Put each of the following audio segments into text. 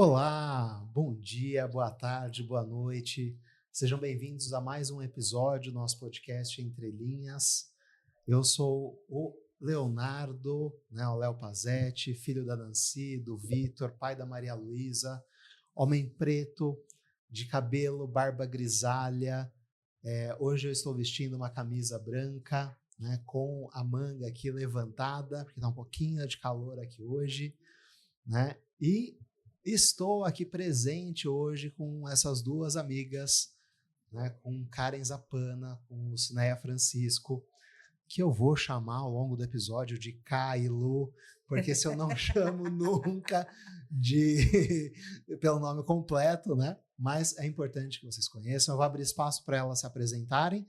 Olá, bom dia, boa tarde, boa noite. Sejam bem-vindos a mais um episódio do nosso podcast Entre Linhas. Eu sou o Leonardo, o Léo Pazetti, filho da Nancy, do Vitor, pai da Maria Luísa, homem preto, de cabelo, barba grisalha. Hoje eu estou vestindo uma camisa branca, com a manga aqui levantada, porque está um pouquinho de calor aqui hoje, E estou aqui presente hoje com essas duas amigas, com Karen Zapana, com Lucinéia Francisco, que eu vou chamar ao longo do episódio de Ká e Lu, porque se eu não chamo nunca pelo nome completo, mas é importante que vocês conheçam. Eu vou abrir espaço para elas se apresentarem,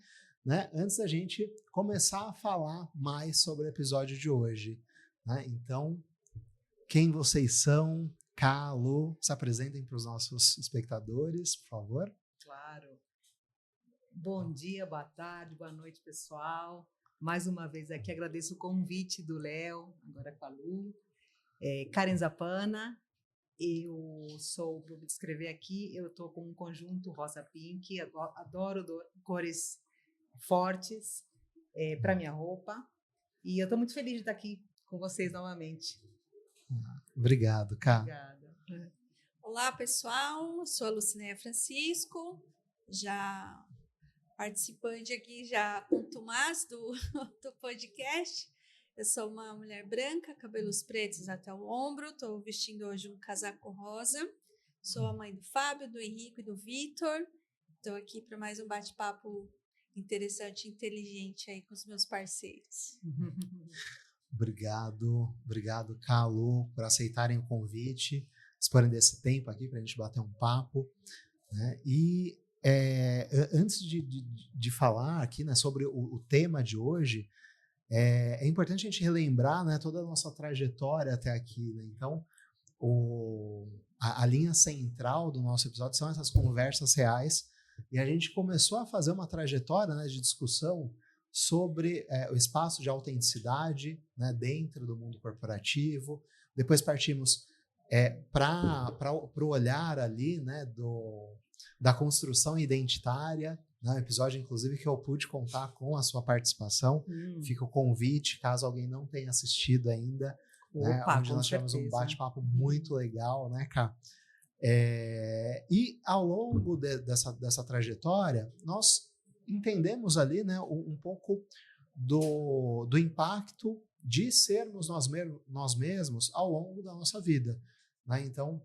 antes da gente começar a falar mais sobre o episódio de hoje. Então, quem vocês são? Ká, Lu, se apresentem para os nossos espectadores, por favor. Claro. Bom dia, boa tarde, boa noite, pessoal. Mais uma vez aqui agradeço o convite do Léo, agora com a Lu. Karen Zapana, vou me descrever aqui, eu estou com um conjunto rosa pink, adoro cores fortes para minha roupa. E eu estou muito feliz de estar aqui com vocês novamente. Obrigado, Ká. Obrigada. Olá, pessoal. Sou a Lucinéia Francisco, já participante aqui já contumaz do podcast. Eu sou uma mulher branca, cabelos pretos até o ombro. Estou vestindo hoje um casaco rosa. Sou a mãe do Fábio, do Henrique e do Vitor. Estou aqui para mais um bate-papo interessante e inteligente aí com os meus parceiros. Obrigado, Ká, Lu, por aceitarem o convite, disporem desse tempo aqui para a gente bater um papo. E antes de falar aqui sobre o tema de hoje, é importante a gente relembrar toda a nossa trajetória até aqui. Então, a linha central do nosso episódio são essas conversas reais, e a gente começou a fazer uma trajetória de discussão sobre o espaço de autenticidade dentro do mundo corporativo. Depois partimos para o olhar ali da construção identitária, um episódio, inclusive, que eu pude contar com a sua participação. Fica o convite, caso alguém não tenha assistido ainda, onde nós tivemos um bate-papo muito legal, Ká? E ao longo dessa trajetória, nós entendemos ali um pouco do impacto de sermos nós mesmos ao longo da nossa vida. Então,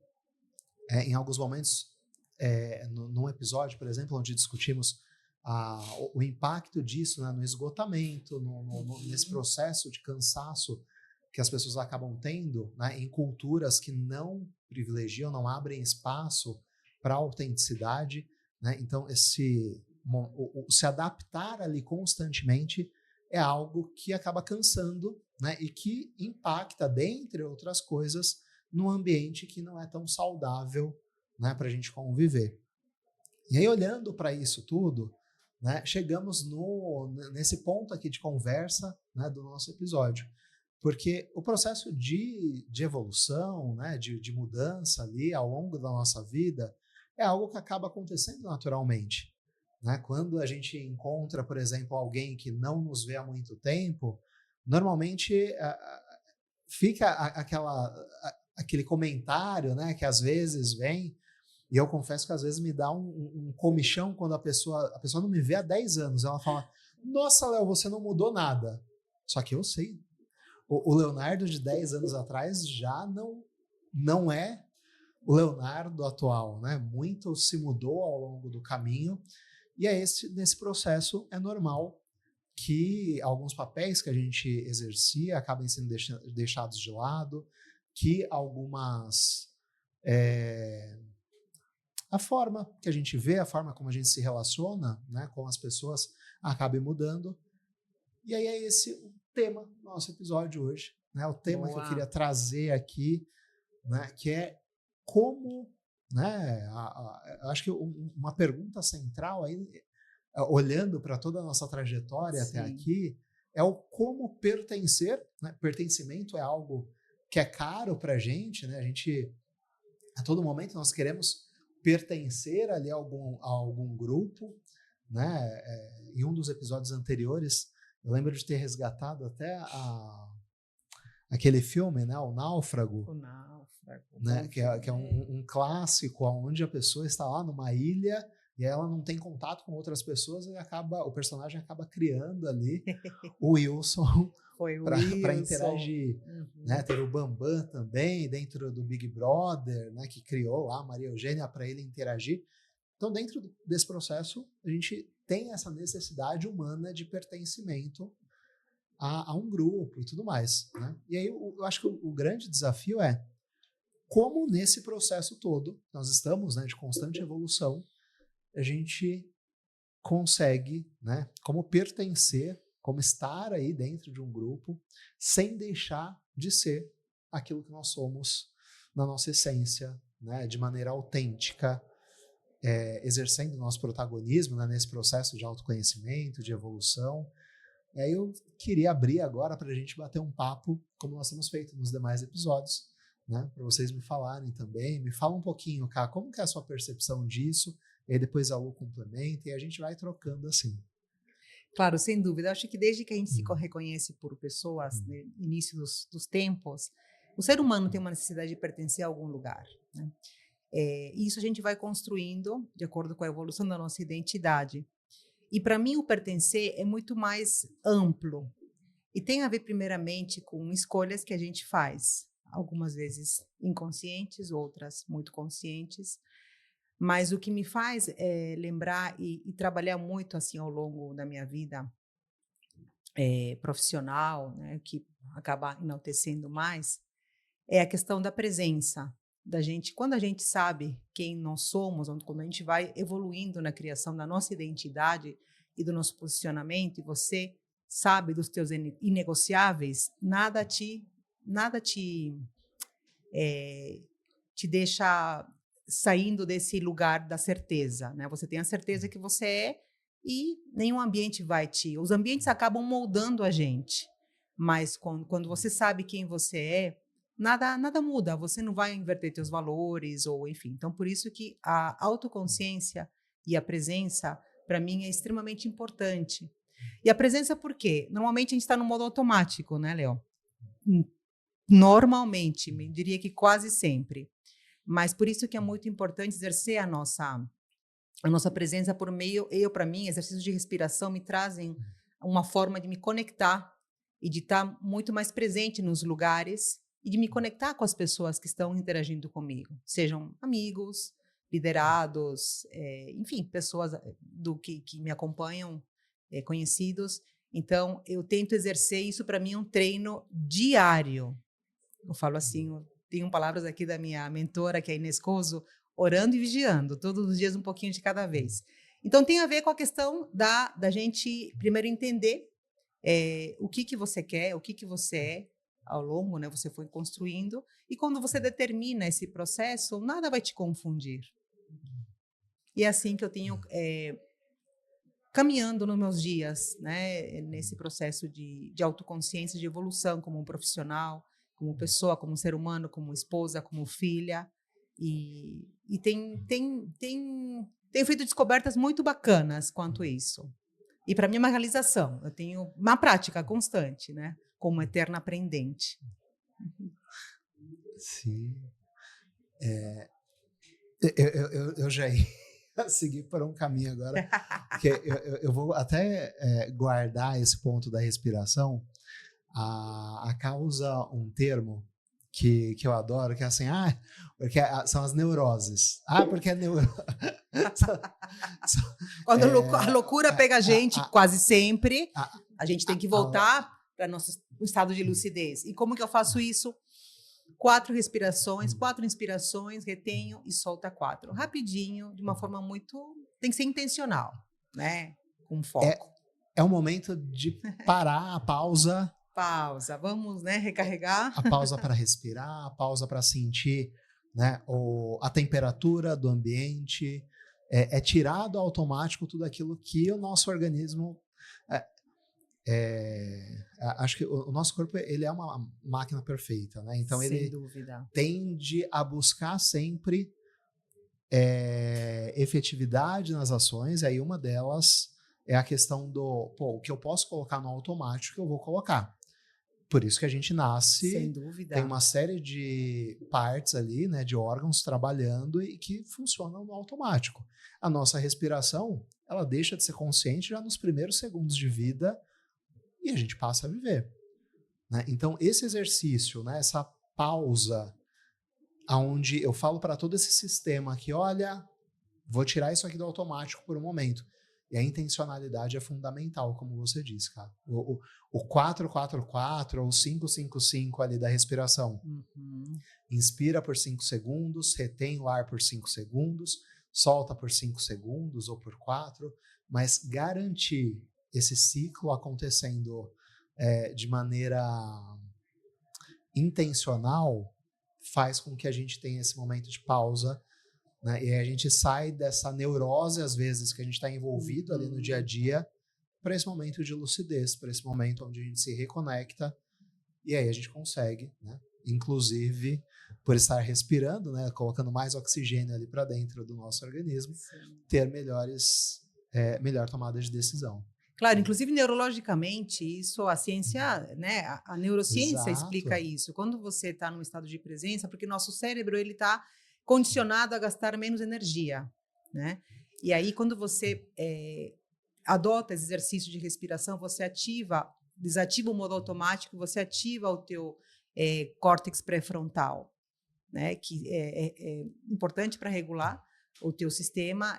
em alguns momentos, num episódio, por exemplo, onde discutimos o impacto disso no esgotamento, nesse processo de cansaço que as pessoas acabam tendo em culturas que não privilegiam, não abrem espaço para a autenticidade. Então, se adaptar ali constantemente é algo que acaba cansando, e que impacta, dentre outras coisas, num ambiente que não é tão saudável para a gente conviver. E aí, olhando para isso tudo, chegamos nesse ponto aqui de conversa do nosso episódio. Porque o processo de evolução, de mudança ali ao longo da nossa vida, é algo que acaba acontecendo naturalmente. Quando a gente encontra, por exemplo, alguém que não nos vê há muito tempo, normalmente fica aquele comentário que às vezes vem, e eu confesso que às vezes me dá um comichão quando a pessoa não me vê há 10 anos. Ela fala: nossa, Léo, você não mudou nada. Só que eu sei, o Leonardo de 10 anos atrás já não é o Leonardo atual. Muito se mudou ao longo do caminho. E nesse processo é normal que alguns papéis que a gente exercia acabem sendo deixados de lado, que a forma que a gente vê, a forma como a gente se relaciona com as pessoas acabe mudando. E aí é esse o tema do nosso episódio hoje. O tema que eu queria trazer aqui, que é como... eu acho que uma pergunta central aí, olhando para toda a nossa trajetória até aqui, é o como pertencer. Pertencimento é algo que é caro para a gente, a gente A todo momento nós queremos pertencer ali a algum grupo, né? Em um dos episódios anteriores, eu lembro de ter resgatado até aquele filme, né? O Náufrago. O Náufrago. Né? Que é um clássico onde a pessoa está lá numa ilha e ela não tem contato com outras pessoas e o personagem acaba criando ali o Wilson para interagir. Né? Teve o Bambam também, dentro do Big Brother, né? Que criou lá a Maria Eugênia para ele interagir. Então, dentro desse processo, a gente tem essa necessidade humana de pertencimento a um grupo e tudo mais. Né? E aí eu acho que o grande desafio é como nesse processo todo, nós estamos, né, de constante evolução, a gente consegue, né, como pertencer, como estar aí dentro de um grupo, sem deixar de ser aquilo que nós somos na nossa essência, né, de maneira autêntica, exercendo o nosso protagonismo, né, nesse processo de autoconhecimento, de evolução. E aí eu queria abrir agora para a gente bater um papo, como nós temos feito nos demais episódios, né, para vocês me falarem também. Me fala um pouquinho, Ká, como que é a sua percepção disso? E aí depois a Lu complementa e a gente vai trocando assim. Claro, sem dúvida. Acho que desde que a gente se reconhece por pessoas, no início dos tempos, o ser humano tem uma necessidade de pertencer a algum lugar, né? E isso a gente vai construindo de acordo com a evolução da nossa identidade. E para mim o pertencer é muito mais amplo e tem a ver primeiramente com escolhas que a gente faz, algumas vezes inconscientes, outras muito conscientes. Mas o que me faz lembrar e trabalhar muito assim ao longo da minha vida profissional, né, que acaba enaltecendo mais, é a questão da presença da gente. Quando a gente sabe quem nós somos, quando a gente vai evoluindo na criação da nossa identidade e do nosso posicionamento, e você sabe dos teus inegociáveis, nada te deixa saindo desse lugar da certeza, né? Você tem a certeza que você é e nenhum ambiente vai te... Os ambientes acabam moldando a gente, mas quando você sabe quem você é, nada muda, você não vai inverter teus valores, ou enfim. Então, por isso que a autoconsciência e a presença, para mim, é extremamente importante. E a presença por quê? Normalmente a gente está no modo automático, né, Léo? Normalmente, me diria que quase sempre. Mas por isso que é muito importante exercer a nossa presença por meio, para mim, exercícios de respiração me trazem uma forma de me conectar e de estar muito mais presente nos lugares e de me conectar com as pessoas que estão interagindo comigo, sejam amigos, liderados, enfim, pessoas que me acompanham, conhecidos. Então, eu tento exercer isso, para mim, é um treino diário. Eu falo assim, tenho palavras aqui da minha mentora, que é a Inês Coso, orando e vigiando, todos os dias um pouquinho de cada vez. Então, tem a ver com a questão da gente primeiro entender o que você quer, o que você é ao longo, né? Você foi construindo, e quando você determina esse processo, nada vai te confundir. E é assim que eu tenho caminhando nos meus dias, né? Nesse processo de autoconsciência, de evolução como um profissional, como pessoa, como ser humano, como esposa, como filha, e tem feito descobertas muito bacanas quanto isso. E para mim é uma realização. Eu tenho uma prática constante, né? Como eterna aprendente. Sim. Eu já ia seguir por um caminho agora, porque eu vou até guardar esse ponto da respiração. A causa um termo que eu adoro, que é assim, porque são as neuroses. Porque é neurose. Quando a loucura pega a gente, quase sempre, a gente tem que voltar para nosso estado de lucidez. E como que eu faço isso? 4 respirações, 4 inspirações, retenho e solta 4. Rapidinho, de uma forma muito... Tem que ser intencional, né? Com foco. É um momento de parar, a pausa. Pausa, vamos, né, recarregar. A pausa para respirar, a pausa para sentir, né, a temperatura do ambiente. É tirar do automático tudo aquilo que o nosso organismo... acho que o nosso corpo ele é uma máquina perfeita, né? Então Sem ele dúvida. tende a buscar sempre efetividade nas ações. Aí uma delas é a questão do, o que eu posso colocar no automático eu vou colocar. Por isso que a gente nasce, Sem dúvida. tem uma série de partes ali, né, de órgãos trabalhando e que funcionam no automático. A nossa respiração, ela deixa de ser consciente já nos primeiros segundos de vida e a gente passa a viver, né? Então, esse exercício, né, essa pausa, onde eu falo para todo esse sistema aqui, olha, vou tirar isso aqui do automático por um momento. E a intencionalidade é fundamental, como você disse, cara. O 4-4-4 ou 5-5-5 ali da respiração. Inspira por 5 segundos, retém o ar por 5 segundos, solta por 5 segundos ou por 4, mas garantir esse ciclo acontecendo de maneira intencional faz com que a gente tenha esse momento de pausa, né? E aí a gente sai dessa neurose, às vezes, que a gente está envolvido ali no dia a dia, para esse momento de lucidez, para esse momento onde a gente se reconecta, e aí a gente consegue, né? Inclusive, por estar respirando, né? Colocando mais oxigênio ali para dentro do nosso organismo, ter melhor tomada de decisão. Claro, inclusive neurologicamente, isso a ciência, né, a neurociência Exato. explica isso. Quando você está num estado de presença, porque nosso cérebro ele está condicionado a gastar menos energia, né? E aí, quando você adota esse exercício de respiração, você desativa o modo automático, você ativa o teu córtex pré-frontal, né? Que é importante para regular o teu sistema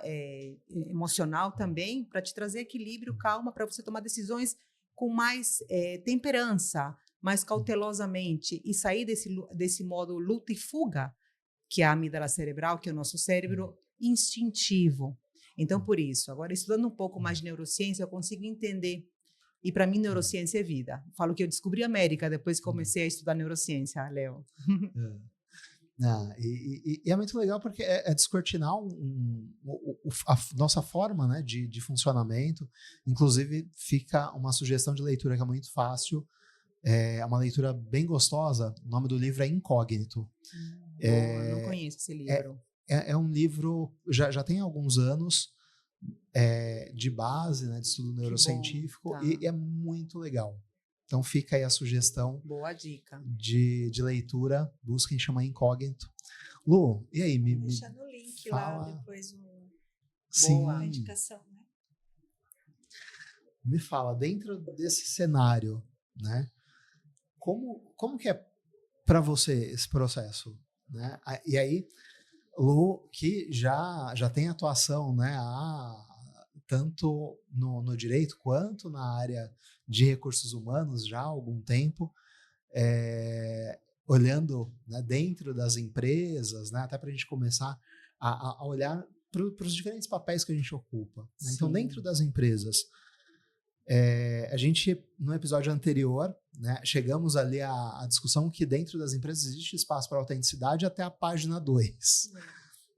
emocional também, para te trazer equilíbrio, calma, para você tomar decisões com mais temperança, mais cautelosamente, e sair desse modo luta e fuga, que é a amígdala cerebral, que é o nosso cérebro instintivo. Então, por isso, agora estudando um pouco mais de neurociência, eu consigo entender. E para mim, neurociência é vida. Falo que eu descobri a América depois que comecei a estudar neurociência, Léo. E é muito legal porque é descortinar a nossa forma, né, de funcionamento. Inclusive, fica uma sugestão de leitura que é muito fácil. É uma leitura bem gostosa. O nome do livro é Incógnito. Eu não conheço esse livro. É um livro, já tem alguns anos, de base, né, de estudo neurocientífico, tá. E é muito legal. Então fica aí a sugestão. Boa dica. De leitura, busquem chamar Incógnito. Lu, e aí? Vou deixar no link fala... lá depois Boa indicação, né? Me fala, dentro desse cenário, né? Como que é para você esse processo, né? E aí, Lu, que já tem atuação, né? Tanto no direito quanto na área de recursos humanos já há algum tempo, olhando, né, dentro das empresas, né, até para a gente começar a olhar para os diferentes papéis que a gente ocupa. Né? Então, dentro das empresas, a gente, no episódio anterior, né, chegamos ali à discussão que dentro das empresas existe espaço para autenticidade até a página 2.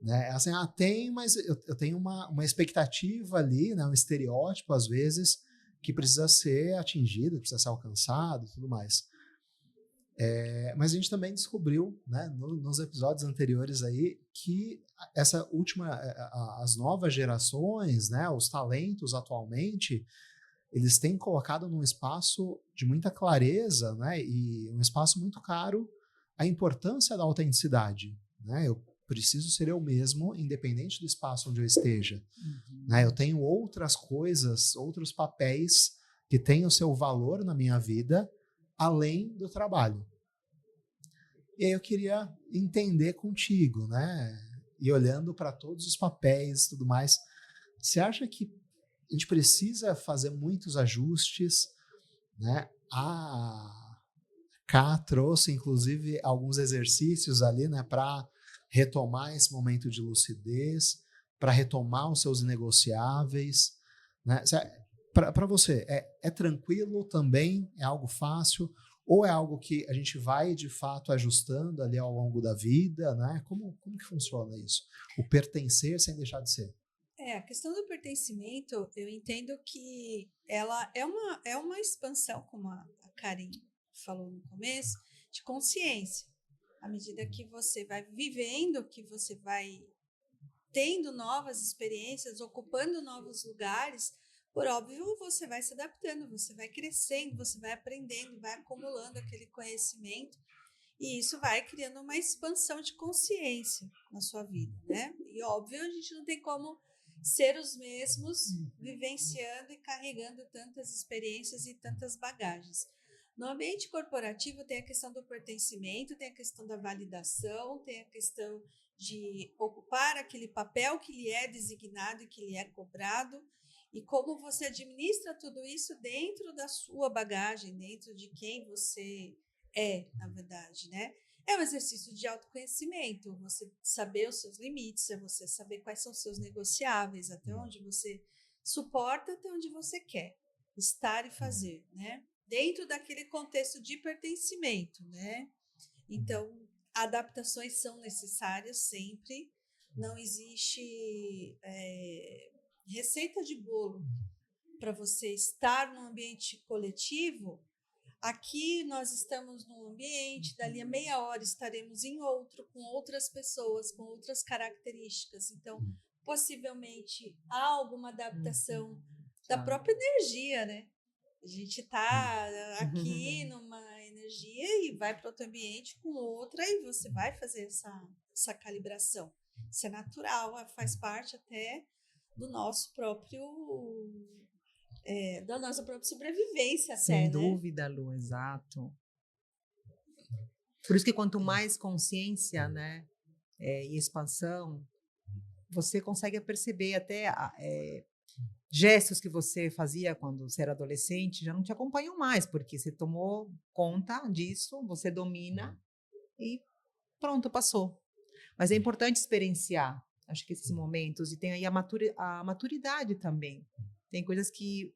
Né? Assim, tem, mas eu tenho uma expectativa ali, né, um estereótipo, às vezes, que precisa ser atingido, precisa ser alcançado e tudo mais. Mas a gente também descobriu, né, nos episódios anteriores aí, que essa última, as novas gerações, né, os talentos atualmente, eles têm colocado num espaço de muita clareza, né, e um espaço muito caro, a importância da autenticidade. Né? Eu preciso ser eu mesmo, independente do espaço onde eu esteja. Né? Eu tenho outras coisas, outros papéis que têm o seu valor na minha vida, além do trabalho. E aí eu queria entender contigo, né? E olhando para todos os papéis e tudo mais, você acha que a gente precisa fazer muitos ajustes, né? A Ká trouxe, inclusive, alguns exercícios ali, né, para retomar esse momento de lucidez, para retomar os seus inegociáveis. Né? Para você, é tranquilo também? É algo fácil? Ou é algo que a gente vai, de fato, ajustando ali ao longo da vida? Né? Como que funciona isso? O pertencer sem deixar de ser? A questão do pertencimento, eu entendo que ela é uma expansão, como a Karen falou no começo, de consciência. À medida que você vai vivendo, que você vai tendo novas experiências, ocupando novos lugares, por óbvio, você vai se adaptando, você vai crescendo, você vai aprendendo, vai acumulando aquele conhecimento, e isso vai criando uma expansão de consciência na sua vida, né? E óbvio, a gente não tem como ser os mesmos vivenciando e carregando tantas experiências e tantas bagagens. No ambiente corporativo tem a questão do pertencimento, tem a questão da validação, tem a questão de ocupar aquele papel que lhe é designado e que lhe é cobrado, e como você administra tudo isso dentro da sua bagagem, dentro de quem você na verdade, né? É um exercício de autoconhecimento, você saber os seus limites, é você saber quais são os seus negociáveis, até onde você suporta, até onde você quer estar e fazer, né? Dentro daquele contexto de pertencimento, né? Então, adaptações são necessárias sempre, não existe receita de bolo para você estar num ambiente coletivo. Aqui nós estamos num ambiente, dali a meia hora estaremos em outro, com outras pessoas, com outras características. Então, possivelmente, há alguma adaptação da própria energia, né? A gente está aqui numa energia e vai para outro ambiente com outra, e você vai fazer essa calibração. Isso é natural, faz parte até do nosso próprio... da nossa própria sobrevivência até, Sem né? dúvida, Lu, exato. Por isso que quanto mais consciência, né, e expansão, você consegue perceber até gestos que você fazia quando você era adolescente já não te acompanham mais, porque você tomou conta disso, você domina e pronto, passou. Mas é importante experienciar, acho que esses momentos, e tem aí a maturidade também. Tem coisas que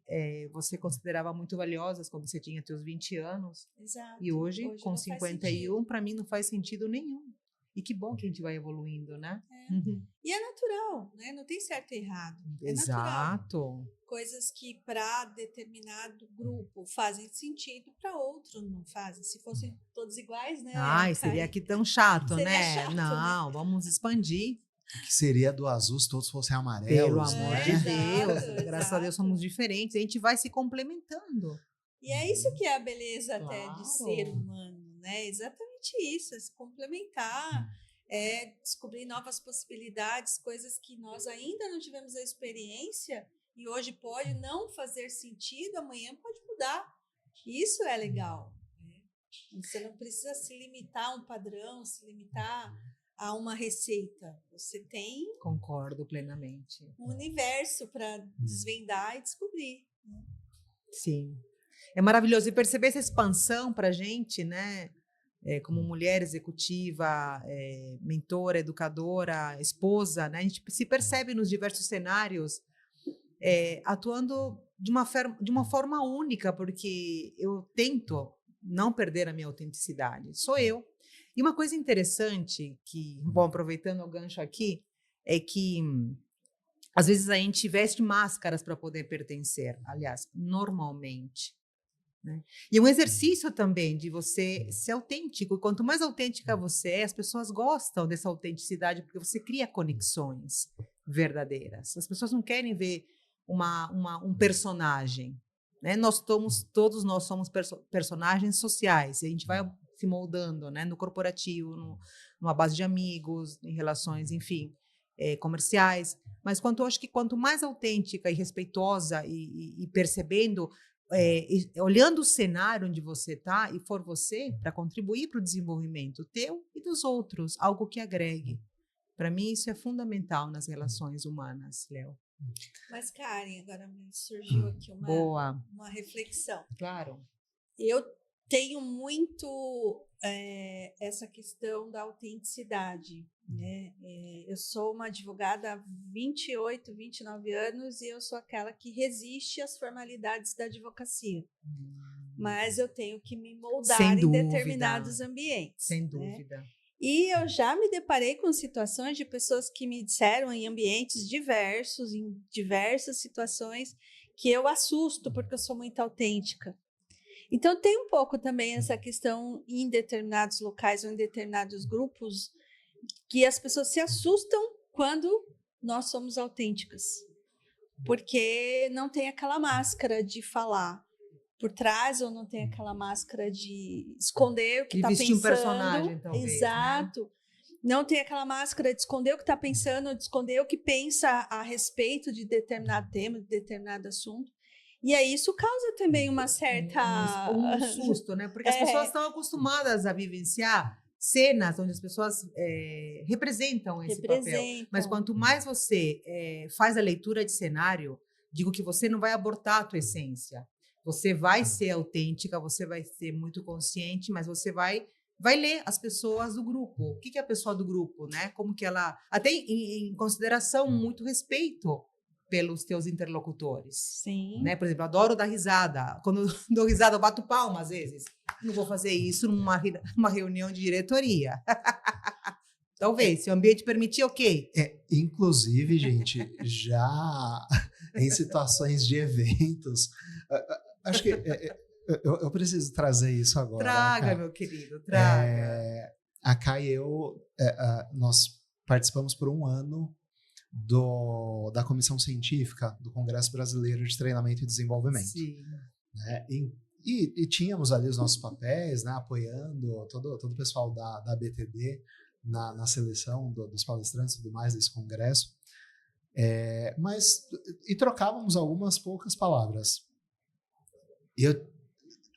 você considerava muito valiosas quando você tinha seus 20 anos. Exato. E hoje com não 51, para mim não faz sentido nenhum. E que bom que a gente vai evoluindo, né? E é natural, né? Não tem certo e errado. Exato. Natural. Coisas que para determinado grupo fazem sentido, para outro não fazem. Se fossem todos iguais, né? Ai, seria aqui tão chato, seria né? chato, Não, né? vamos expandir. Que seria do azul se todos fossem amarelos, Pelo amor né? de Deus. Exato, Graças a Deus somos diferentes. A gente vai se complementando. E é isso que é a beleza até Claro. de ser humano, né? Exatamente isso, é se complementar, descobrir novas possibilidades, coisas que nós ainda não tivemos a experiência e hoje pode não fazer sentido, amanhã pode mudar. Isso é legal. Né? Você não precisa se limitar a um padrão, se limitar a uma receita. Você tem... Concordo plenamente. Um universo para desvendar e descobrir. Né? Sim. É maravilhoso. E perceber essa expansão para a gente, né? Como mulher executiva, mentora, educadora, esposa, né? A gente se percebe nos diversos cenários atuando de uma forma única, porque eu tento não perder a minha autenticidade. Sou eu. E uma coisa interessante que, bom, aproveitando o gancho aqui, é que às vezes a gente veste máscaras para poder pertencer, aliás, normalmente. Né? E um exercício também de você ser autêntico. Quanto mais autêntica você é, as pessoas gostam dessa autenticidade, porque você cria conexões verdadeiras. As pessoas não querem ver um personagem. Né? Todos nós somos personagens sociais, e a gente vai se moldando, né? No corporativo, numa base de amigos, em relações, enfim, comerciais. Mas eu acho que quanto mais autêntica e respeitosa e percebendo, olhando o cenário onde você está e for você, para contribuir para o desenvolvimento teu e dos outros, algo que agregue. Para mim, isso é fundamental nas relações humanas, Léo. Mas, Karen, agora me surgiu aqui uma reflexão. Claro. Eu tenho muito essa questão da autenticidade. Né? Eu sou uma advogada há 28, 29 anos e eu sou aquela que resiste às formalidades da advocacia. Mas eu tenho que me moldar em determinados ambientes. Sem dúvida. Né? E eu já me deparei com situações de pessoas que me disseram em ambientes diversos, em diversas situações, que eu assusto porque eu sou muito autêntica. Então, tem um pouco também essa questão em determinados locais ou em determinados grupos, que as pessoas se assustam quando nós somos autênticas, porque não tem aquela máscara de falar por trás, ou não tem aquela máscara de esconder o que De está vestir pensando. um personagem, talvez, né? Exato. Não tem aquela máscara de esconder o que está pensando, de esconder o que pensa a respeito de determinado tema, de determinado assunto. E aí isso causa também uma certa... Um susto, né? Porque as pessoas estão acostumadas a vivenciar cenas onde as pessoas representam esse papel. Mas quanto mais você faz a leitura de cenário, digo que você não vai abortar a tua essência. Você vai ser autêntica, você vai ser muito consciente, mas você vai ler as pessoas do grupo. O que é a pessoa do grupo, né? Como que ela... Até em consideração, muito respeito pelos teus interlocutores. Sim. Né? Por exemplo, eu adoro dar risada. Quando eu dou risada, eu bato palma, às vezes. Não vou fazer isso numa reunião de diretoria. Talvez, se o ambiente permitir, ok. Inclusive, gente, já em situações de eventos, acho que eu preciso trazer isso agora. Traga, né, meu querido, traga. A Kai e eu, nós participamos por um ano da Comissão Científica do Congresso Brasileiro de Treinamento e Desenvolvimento. Sim. Né? E tínhamos ali os nossos papéis, né, apoiando todo o pessoal da BTD na seleção dos palestrantes e tudo mais desse congresso. E trocávamos algumas poucas palavras. Eu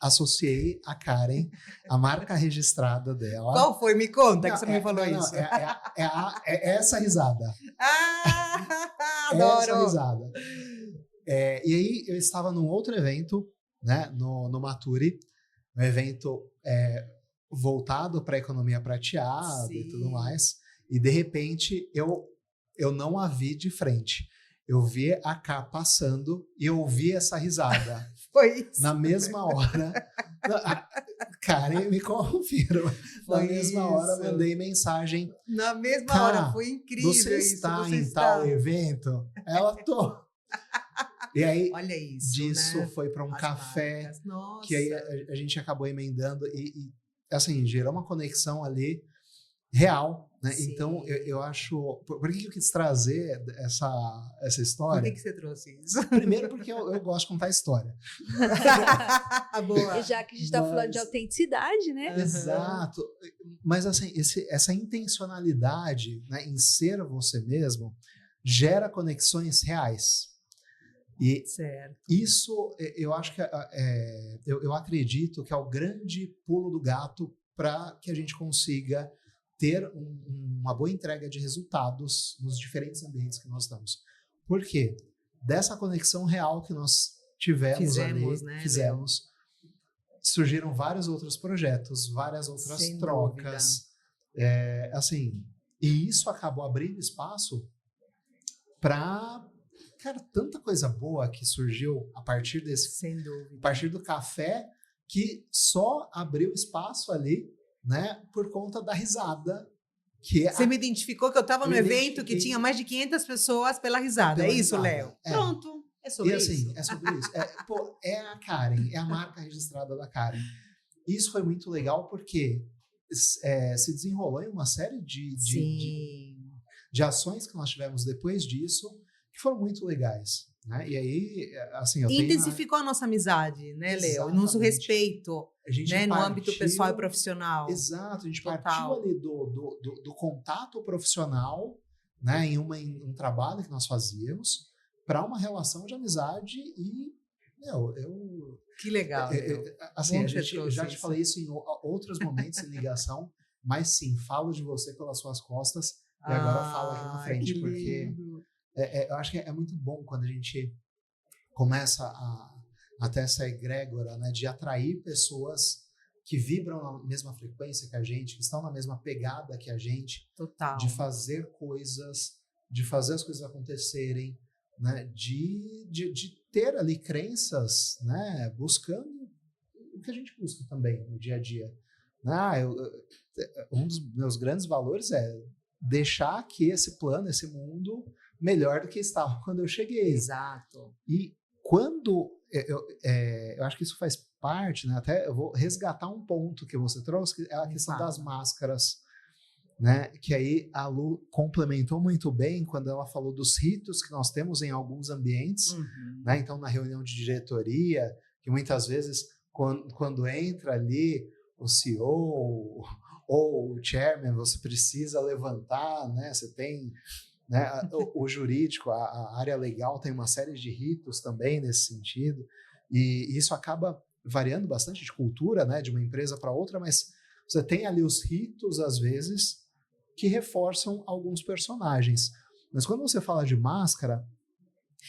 associei a Karen, a marca registrada dela. Qual foi? Me conta que você me falou isso. É essa risada. Adoro! Essa risada. E aí eu estava num outro evento, né, no Maturi, um evento voltado para a economia prateada. Sim. E tudo mais, e de repente eu não a vi de frente. Eu vi a Ká passando e eu ouvi essa risada. Foi isso. Na mesma hora. Karen, me confirma. Na mesma hora, mandei mensagem. Na mesma hora, foi incrível. Você está em tal evento? Ela tô. E aí, olha isso, disso, né? foi para um café. Que aí a gente acabou emendando e assim, gerou uma conexão ali real, né? Sim. Então, eu acho... Por que eu quis trazer essa história? Por que você trouxe isso? Primeiro porque eu gosto de contar história. Boa. E já que a gente está falando de autenticidade, né? Exato. Mas, assim, essa intencionalidade, né, em ser você mesmo gera conexões reais. E certo. Isso, eu acho que eu acredito que é o grande pulo do gato para que a gente consiga ter uma boa entrega de resultados nos diferentes ambientes que nós estamos. Por quê? Dessa conexão real que nós fizemos ali, né, surgiram vários outros projetos, várias outras sem trocas. Assim, e isso acabou abrindo espaço para... Cara, tanta coisa boa que surgiu a partir desse... Sem dúvida. A partir do café, que só abriu espaço ali, né, por conta da risada. Você me identificou que eu estava no evento que tinha mais de 500 pessoas pela risada. É isso, Léo? Pronto. É sobre isso. É sobre isso. É a Karen, é a marca registrada da Karen. Isso foi muito legal porque se desenrolou em uma série de ações que nós tivemos depois disso, que foram muito legais, né? E aí, assim, intensificou a nossa amizade, né, Léo? Nosso respeito, né, no âmbito pessoal e profissional. Exato, a gente partiu ali do contato profissional, né, em um trabalho que nós fazíamos, para uma relação de amizade e, que legal. Assim, eu já te falei isso em outros momentos em ligação, mas sim, falo de você pelas suas costas e agora falo aqui na frente, porque... eu acho que é muito bom quando a gente começa a ter essa egrégora, né, de atrair pessoas que vibram na mesma frequência que a gente, que estão na mesma pegada que a gente. Total. De fazer as coisas acontecerem, né, de ter ali crenças, né, buscando o que a gente busca também no dia a dia. um dos meus grandes valores é deixar que esse plano, esse mundo, melhor do que estava quando eu cheguei. Exato. E quando eu acho que isso faz parte, né? Até eu vou resgatar um ponto que você trouxe, que é a questão das máscaras, né? Que aí a Lu complementou muito bem quando ela falou dos ritos que nós temos em alguns ambientes, né? Então, na reunião de diretoria, que muitas vezes, quando entra ali o CEO ou o chairman, você precisa levantar, né? Você tem, né, o jurídico, a área legal tem uma série de ritos também nesse sentido, e isso acaba variando bastante de cultura, né, de uma empresa para outra, mas você tem ali os ritos, às vezes, que reforçam alguns personagens. Mas quando você fala de máscara...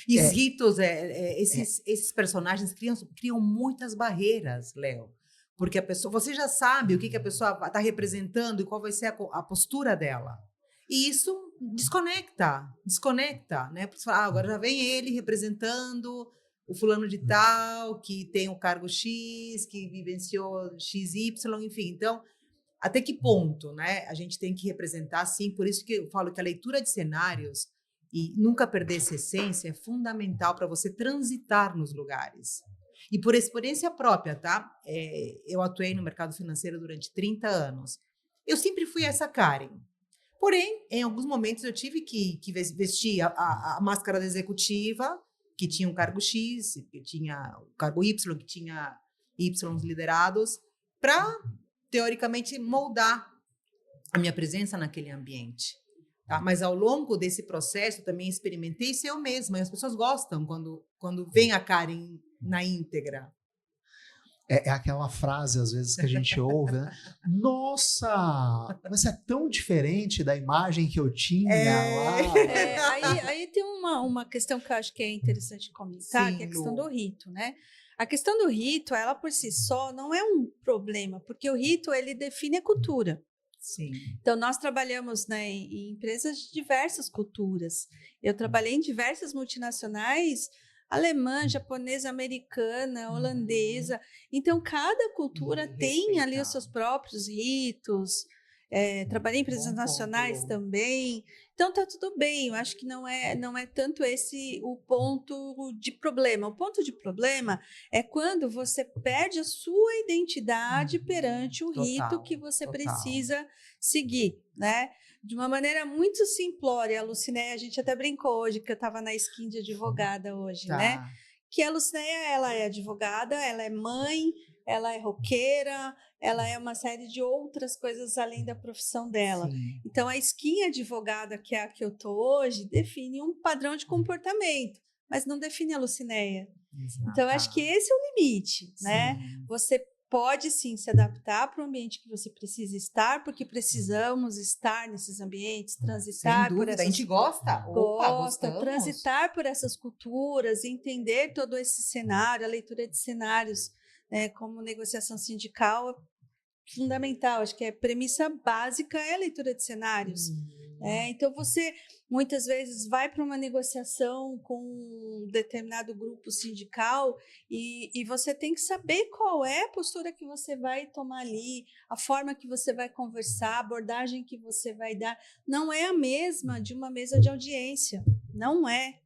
E os ritos, esses personagens criam muitas barreiras, Léo. Porque a pessoa, você já sabe o que a pessoa está representando e qual vai ser a postura dela. E isso desconecta, né? Porque você fala, agora já vem ele representando o fulano de tal, que tem o cargo X, que vivenciou XY, enfim. Então, até que ponto, né? A gente tem que representar, sim. Por isso que eu falo que a leitura de cenários e nunca perder essa essência é fundamental para você transitar nos lugares. E por experiência própria, tá? Eu atuei no mercado financeiro durante 30 anos. Eu sempre fui essa Karen. Porém, em alguns momentos eu tive que vestir a máscara da executiva, que tinha um cargo X, que tinha o cargo Y, que tinha Y liderados, para, teoricamente, moldar a minha presença naquele ambiente. Tá? Mas ao longo desse processo, eu também experimentei ser eu mesma. E as pessoas gostam quando vem a Karen na íntegra. É aquela frase, às vezes, que a gente ouve, né? Nossa, mas é tão diferente da imagem que eu tinha lá. Aí tem uma questão que eu acho que é interessante comentar, Sim, que é a questão do rito, né? A questão do rito, ela por si só não é um problema, porque o rito, ele define a cultura. Sim. Então, nós trabalhamos, né, em empresas de diversas culturas. Eu trabalhei em diversas multinacionais, alemã, japonesa, americana, holandesa. Então, cada cultura tem ali os seus próprios ritos. Trabalhei em empresas nacionais também. Então, tá tudo bem. Eu acho que não é tanto esse o ponto de problema. O ponto de problema é quando você perde a sua identidade perante o rito que você precisa seguir, né? De uma maneira muito simplória, a Lucinéia, a gente até brincou hoje, que eu estava na skin de advogada hoje, né? Que a Lucinéia, ela é advogada, ela é mãe, ela é roqueira, ela é uma série de outras coisas além da profissão dela. Sim. Então, a skin advogada, que é a que eu tô hoje, define um padrão de comportamento, mas não define a Lucinéia. Então, eu acho que esse é o limite, né? Você pode sim se adaptar para o ambiente que você precisa estar, porque precisamos estar nesses ambientes, transitar por essas... A gente gosta. Transitar por essas culturas, entender todo esse cenário, a leitura de cenários, né, como negociação sindical, fundamental. Acho que a premissa básica é a leitura de cenários. Então, você muitas vezes vai para uma negociação com um determinado grupo sindical e você tem que saber qual é a postura que você vai tomar ali, a forma que você vai conversar, a abordagem que você vai dar. Não é a mesma de uma mesa de audiência, não é.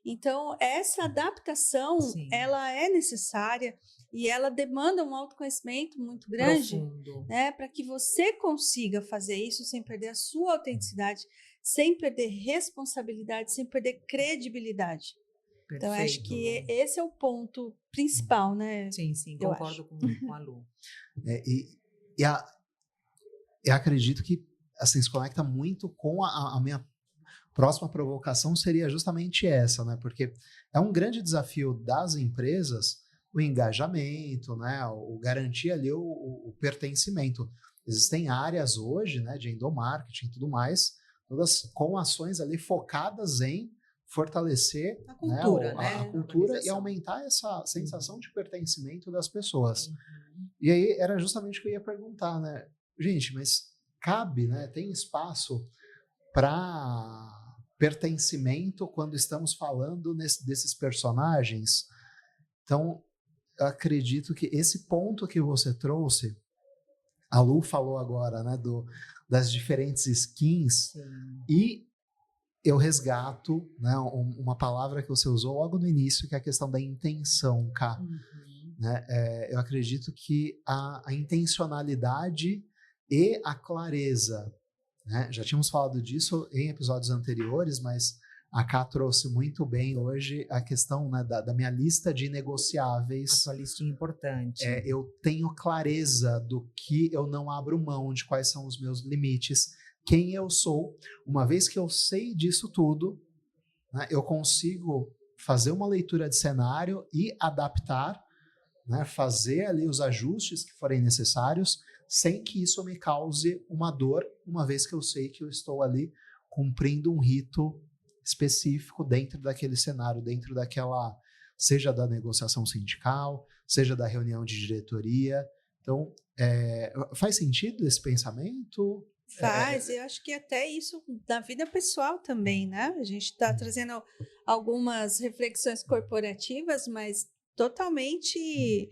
Então, essa adaptação, ela é necessária e ela demanda um autoconhecimento muito grande, né, para que você consiga fazer isso sem perder a sua autenticidade, sem perder responsabilidade, sem perder credibilidade. Perfeito. Então, acho que esse é o ponto principal, né? Sim, concordo com a Lu. Eu acredito que assim, se conecta muito com a minha próxima provocação seria justamente essa, né? Porque é um grande desafio das empresas o engajamento, né? O garantir ali o pertencimento. Existem áreas hoje, né, de endomarketing e tudo mais, todas com ações ali focadas em fortalecer a cultura, né? A cultura e aumentar essa sensação de pertencimento das pessoas. E aí era justamente o que eu ia perguntar, né? Gente, mas cabe, né? Tem espaço para pertencimento quando estamos falando desses personagens? Então, eu acredito que esse ponto que você trouxe A Lu falou agora, né, das diferentes skins, Sim. e eu resgato, né, uma palavra que você usou logo no início, que é a questão da intenção, Ká. Né? Eu acredito que a intencionalidade e a clareza, né? Já tínhamos falado disso em episódios anteriores, mas a Ká trouxe muito bem hoje a questão, né, da minha lista de negociáveis. A sua listinha importante. Eu tenho clareza do que eu não abro mão, de quais são os meus limites, quem eu sou. Uma vez que eu sei disso tudo, né, eu consigo fazer uma leitura de cenário e adaptar, né, fazer ali os ajustes que forem necessários, sem que isso me cause uma dor, uma vez que eu sei que eu estou ali cumprindo um rito específico dentro daquele cenário, dentro daquela, seja da negociação sindical, seja da reunião de diretoria. Então, faz sentido esse pensamento? Faz, eu acho que até isso na vida pessoal também, né? A gente está trazendo algumas reflexões corporativas, mas totalmente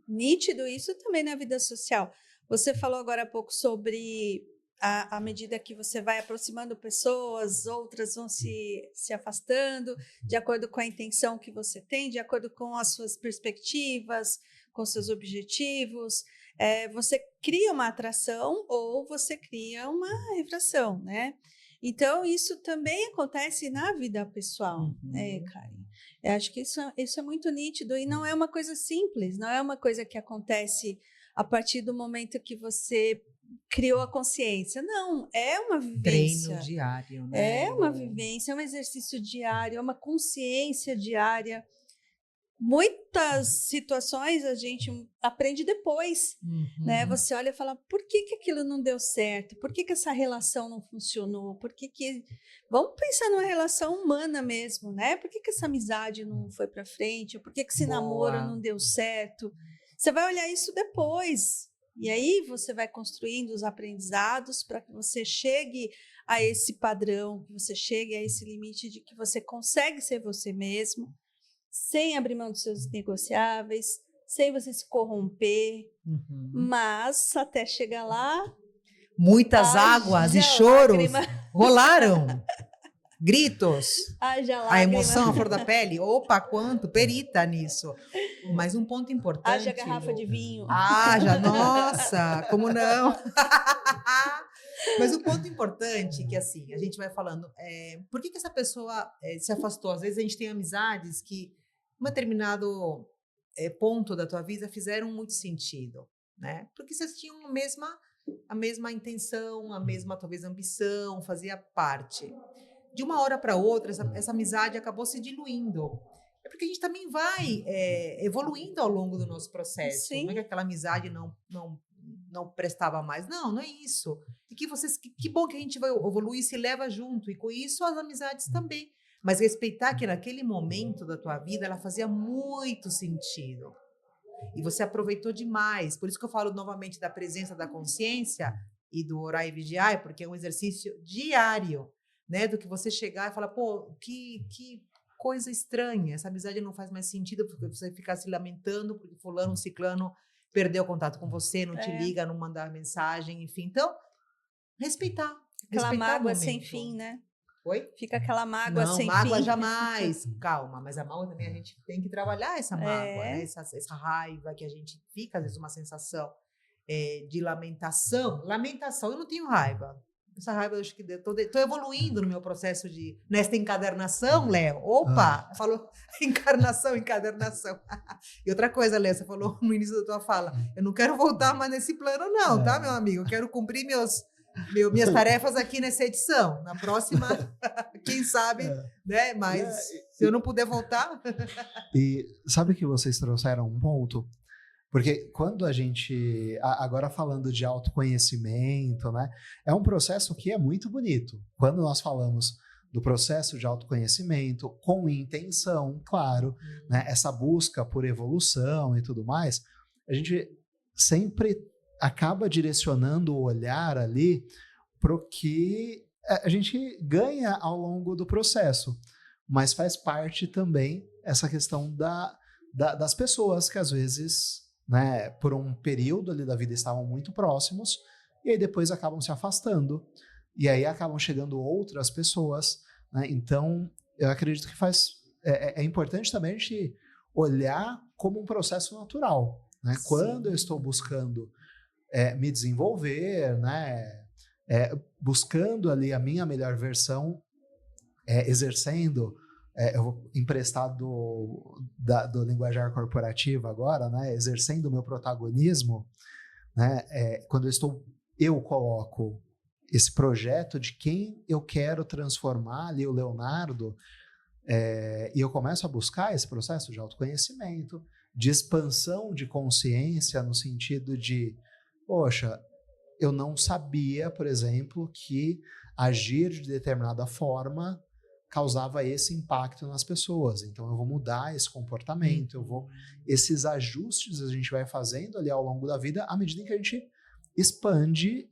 nítido isso também na vida social. Você falou agora há pouco sobre à medida que você vai aproximando pessoas, outras vão se afastando, de acordo com a intenção que você tem, de acordo com as suas perspectivas, com seus objetivos. Você cria uma atração ou você cria uma refração, né? Então, isso também acontece na vida pessoal, né, Karen? Eu acho que isso é muito nítido e não é uma coisa simples, não é uma coisa que acontece a partir do momento que você criou a consciência. Não, é uma vivência. Treino diário, né? É uma vivência, é um exercício diário, é uma consciência diária. Muitas situações a gente aprende depois, né? Você olha e fala, por que aquilo não deu certo? Por que essa relação não funcionou? Vamos pensar numa relação humana mesmo, né? Por que essa amizade não foi para frente? Por que esse namoro não deu certo? Você vai olhar isso depois. E aí você vai construindo os aprendizados para que você chegue a esse padrão, que você chegue a esse limite de que você consegue ser você mesmo, sem abrir mão dos seus negociáveis, sem você se corromper, mas até chegar lá... Muitas águas e choros rolaram, gritos, a emoção, a flor da pele, opa, quanto, perita nisso. Mas um ponto importante... Haja garrafa de vinho. Haja, nossa, como não? Mas um ponto importante que, assim, a gente vai falando, por que essa pessoa se afastou? Às vezes a gente tem amizades que um determinado ponto da tua vida fizeram muito sentido, né? Porque vocês tinham a mesma intenção, a mesma, talvez, ambição, fazia parte. De uma hora para outra, essa amizade acabou se diluindo. É porque a gente também vai evoluindo ao longo do nosso processo. Sim. Não é que aquela amizade não prestava mais. Não é isso. E que bom que a gente vai evoluir e se leva junto. E com isso, as amizades também. Mas respeitar que naquele momento da tua vida ela fazia muito sentido. E você aproveitou demais. Por isso que eu falo novamente da presença da consciência e do orar e vigiar, porque é um exercício diário, né? Do que você chegar e falar, pô, que coisa estranha, essa amizade não faz mais sentido, porque você ficar se lamentando porque fulano, ciclano perdeu contato com você, não te liga, não manda mensagem, enfim. Então, respeitar. Aquela mágoa o sem momento. fim, né? Oi? Fica aquela mágoa sem fim. Não, mágoa jamais. Calma, mas a mágoa também a gente tem que trabalhar essa mágoa, né? Essa raiva que a gente fica, às vezes, uma sensação de lamentação. Lamentação, eu não tenho raiva. Essa raiva, eu acho que estou evoluindo no meu processo nesta encadernação, Léo. Opa! Falou encarnação. E outra coisa, Léo, você falou no início da tua fala, eu não quero voltar mais nesse plano não, tá, meu amigo? Eu quero cumprir minhas tarefas aqui nessa edição. Na próxima, quem sabe, né? Mas se eu não puder voltar... E sabe que vocês trouxeram um ponto? Porque quando a gente, agora falando de autoconhecimento, né, é um processo que é muito bonito. Quando nós falamos do processo de autoconhecimento, com intenção, claro, né, essa busca por evolução e tudo mais, a gente sempre acaba direcionando o olhar ali para o que a gente ganha ao longo do processo. Mas faz parte também essa questão das pessoas que às vezes né, por um período ali da vida estavam muito próximos, e aí depois acabam se afastando, e aí acabam chegando outras pessoas, né? Então, eu acredito que é importante também a gente olhar como um processo natural, né? Sim. Quando eu estou buscando me desenvolver, né? Buscando ali a minha melhor versão, exercendo, eu vou emprestar do linguajar corporativo agora, né? Exercendo o meu protagonismo, né? Quando eu coloco esse projeto de quem eu quero transformar ali, o Leonardo, e eu começo a buscar esse processo de autoconhecimento, de expansão de consciência, no sentido de, poxa, eu não sabia, por exemplo, que agir de determinada forma causava esse impacto nas pessoas. Então, eu vou mudar esse comportamento, esses ajustes a gente vai fazendo ali ao longo da vida, à medida em que a gente expande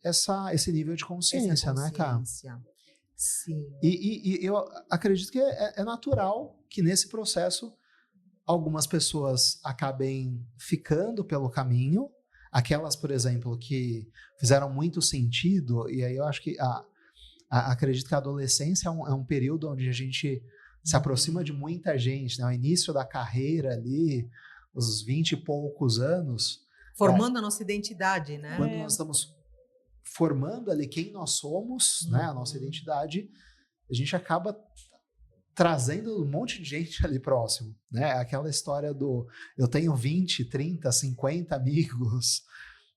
esse nível de consciência, né, Ká? Sim. E eu acredito que é natural que nesse processo algumas pessoas acabem ficando pelo caminho, aquelas, por exemplo, que fizeram muito sentido, e aí eu acho que acredito que a adolescência é um período onde a gente se aproxima de muita gente, né? O início da carreira ali, os 20 e poucos anos. Formando a nossa identidade, né? Quando nós estamos formando ali quem nós somos, né? A nossa identidade, a gente acaba trazendo um monte de gente ali próximo, né? Aquela história eu tenho 20, 30, 50 amigos,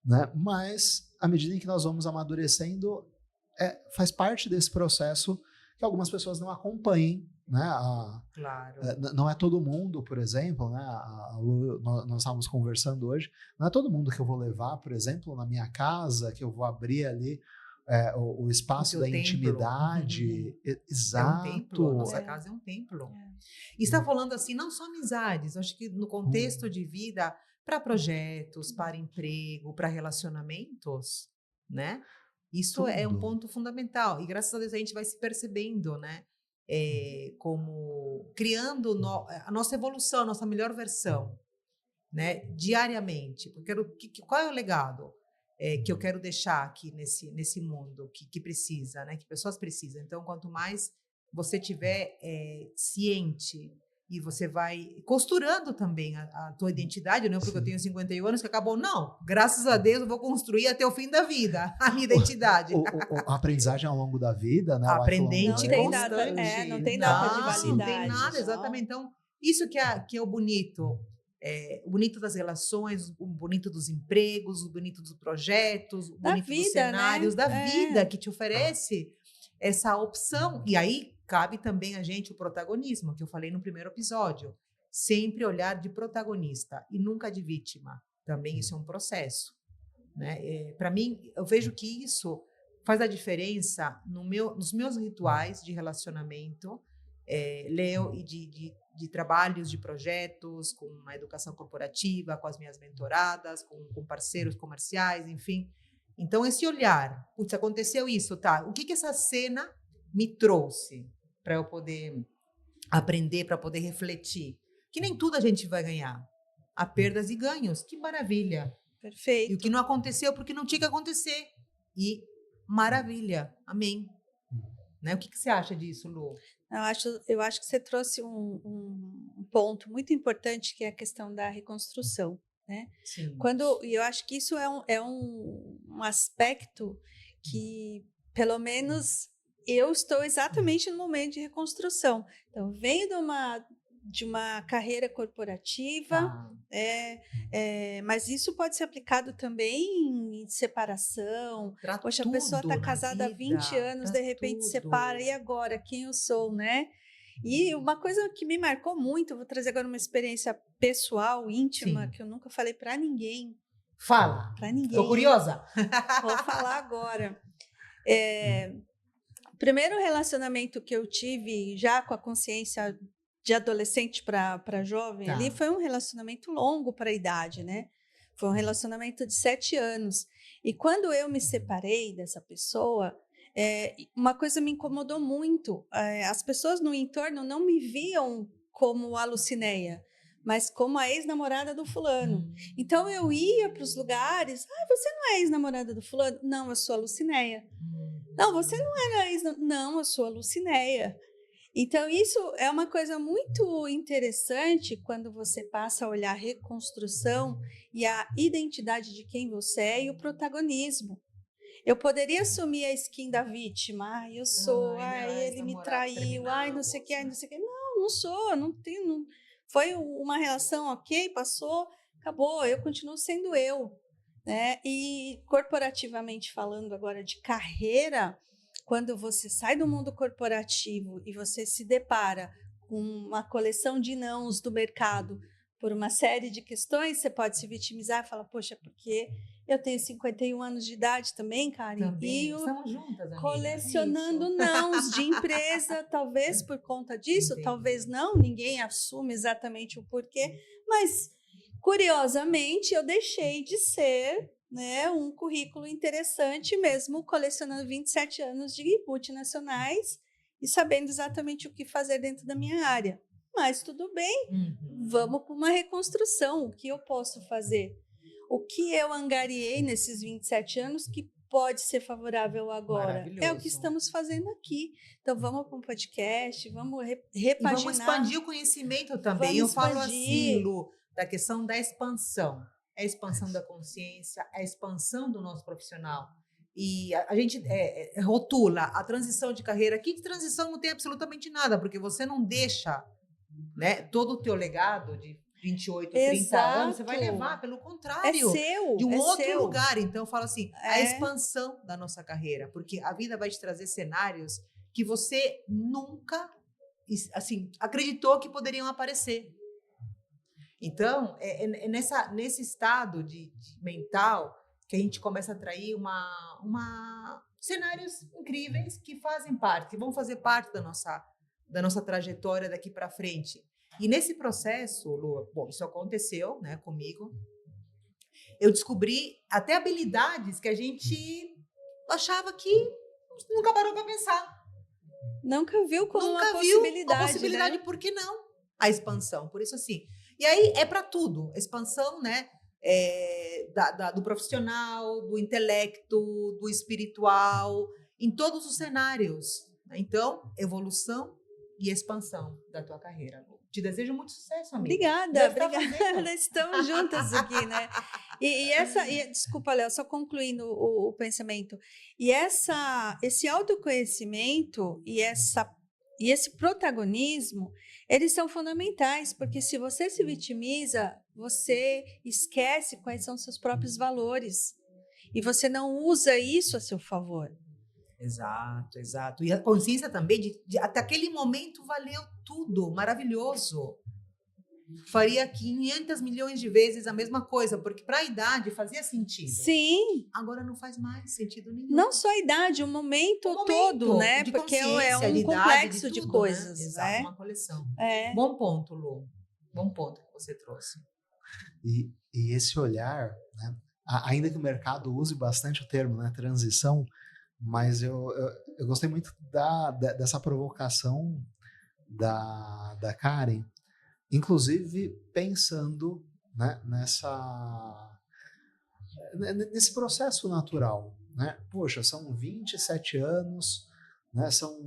né? Mas à medida em que nós vamos amadurecendo, faz parte desse processo que algumas pessoas não acompanhem, né? Claro. Não é todo mundo, por exemplo, né? Nós estávamos conversando hoje, não é todo mundo que eu vou levar, por exemplo, na minha casa, que eu vou abrir ali o espaço da intimidade. Exato. É um templo, a nossa casa é um templo. E está falando assim, não só amizades, acho que no contexto de vida, para projetos, para emprego, para relacionamentos, né? Isso é um ponto fundamental. E graças a Deus a gente vai se percebendo, né? Como criando a nossa evolução, a nossa melhor versão, né? Diariamente. Porque qual é o legado que eu quero deixar aqui nesse mundo que precisa, né? Que pessoas precisam. Então, quanto mais você tiver ciente e você vai costurando também a tua identidade, não é porque eu tenho 51 anos que acabou, não. Graças a Deus eu vou construir até o fim da vida a minha identidade. A aprendizagem ao longo da vida, né? Aprendente não constante. não tem data de validade. Não tem nada, exatamente. Então, isso que é o bonito. O bonito das relações, o bonito dos empregos, o bonito dos projetos, o bonito dos cenários, né? Da vida que te oferece essa opção. E aí cabe também a gente o protagonismo, que eu falei no primeiro episódio. Sempre olhar de protagonista e nunca de vítima. Também isso é um processo, né? Para mim, eu vejo que isso faz a diferença nos meus rituais de relacionamento, Léo, e de trabalhos, de projetos, com a educação corporativa, com as minhas mentoradas, com parceiros comerciais, enfim. Então, esse olhar, putz, aconteceu isso, tá? O que essa cena me trouxe para eu poder aprender, para poder refletir? Que nem tudo a gente vai ganhar. Há perdas e ganhos, que maravilha. Perfeito. E o que não aconteceu porque não tinha que acontecer. E maravilha, amém. Né? O que você acha disso, Lu? Eu acho que você trouxe um ponto muito importante, que é a questão da reconstrução, né? Sim. E eu acho que isso é um aspecto que, pelo menos, eu estou exatamente no momento de reconstrução. Então, venho de uma carreira corporativa, mas isso pode ser aplicado também em separação. Poxa, a pessoa está casada há 20 anos, de repente separa, e agora? Quem eu sou, né? E uma coisa que me marcou muito, eu vou trazer agora uma experiência pessoal, íntima, Sim. que eu nunca falei para ninguém. Fala. Para ninguém. Tô curiosa. Vou falar agora. O primeiro relacionamento que eu tive, já com a consciência de adolescente para jovem, ali foi um relacionamento longo para a idade, né? Foi um relacionamento de 7 anos. E quando eu me separei dessa pessoa, uma coisa me incomodou muito. As pessoas no entorno não me viam como a Lucinéia, mas como a ex-namorada do fulano. Então eu ia para os lugares, você não é ex-namorada do fulano? Não, eu sou a Lucinéia. Não, você não era não, eu sou a Lucinéia. Então isso é uma coisa muito interessante quando você passa a olhar a reconstrução e a identidade de quem você é e o protagonismo. Eu poderia assumir a skin da vítima, eu sou, ele me traiu, não sei o que, não sei o que. Não sou, não tenho. Não... Foi uma relação, ok, passou, acabou, eu continuo sendo eu. Né? E corporativamente falando agora de carreira, quando você sai do mundo corporativo e você se depara com uma coleção de nãos do mercado por uma série de questões, você pode se vitimizar e falar, poxa, porque eu tenho 51 anos de idade também, Karen, Também. e Estamos juntas, amiga. colecionando nãos de empresa, talvez por conta disso, Entendi. talvez não, ninguém assume exatamente o porquê, mas curiosamente eu deixei de ser, né, um currículo interessante mesmo colecionando 27 anos de multinacionais e sabendo exatamente o que fazer dentro da minha área. Mas tudo bem, vamos para uma reconstrução. O que eu posso fazer? O que eu angariei nesses 27 anos que pode ser favorável agora? É o que estamos fazendo aqui. Então, vamos para um podcast, vamos repaginar. E vamos expandir o conhecimento também. Eu falo assim, Lu, da questão da expansão. É a expansão da consciência, é a expansão do nosso profissional. E a gente rotula a transição de carreira. Aqui de transição não tem absolutamente nada, porque você não deixa, né, todo o teu legado de 28, 30 anos, você vai levar, pelo contrário, seu, de um outro seu. lugar. Então, eu falo assim, a expansão da nossa carreira, porque a vida vai te trazer cenários que você nunca, assim, acreditou que poderiam aparecer. Então, nesse estado de mental que a gente começa a atrair cenários incríveis que fazem parte, que vão fazer parte da nossa trajetória daqui para frente. E nesse processo, Lu, bom, isso aconteceu, né, comigo. Eu descobri até habilidades que a gente achava que nunca parou para pensar. Nunca viu como uma possibilidade, uma possibilidade, né? Por que não? A expansão, por isso assim. E aí é para tudo, expansão, né? Do profissional, do intelecto, do espiritual, em todos os cenários. Então, evolução e expansão da tua carreira, Lu. Te desejo muito sucesso, amiga. Obrigada. Estamos juntas aqui, né? Desculpa, Léo, só concluindo o pensamento. E esse autoconhecimento e esse protagonismo, eles são fundamentais, porque se você se vitimiza, você esquece quais são seus próprios valores. E você não usa isso a seu favor. Exato, exato. E a consciência também de até aquele momento valeu tudo, maravilhoso. Faria 500 milhões de vezes a mesma coisa, porque para a idade fazia sentido. Sim. Agora não faz mais sentido nenhum. Não só a idade, o momento todo, né? Porque é um complexo de coisas. Né? Exato, uma coleção. Bom ponto, Lu. Bom ponto que você trouxe. E esse olhar, né? Ainda que o mercado use bastante o termo, né, transição, mas eu gostei muito dessa provocação da Karen, inclusive pensando, né, nesse processo natural. Né? Poxa, são 27 anos, né, são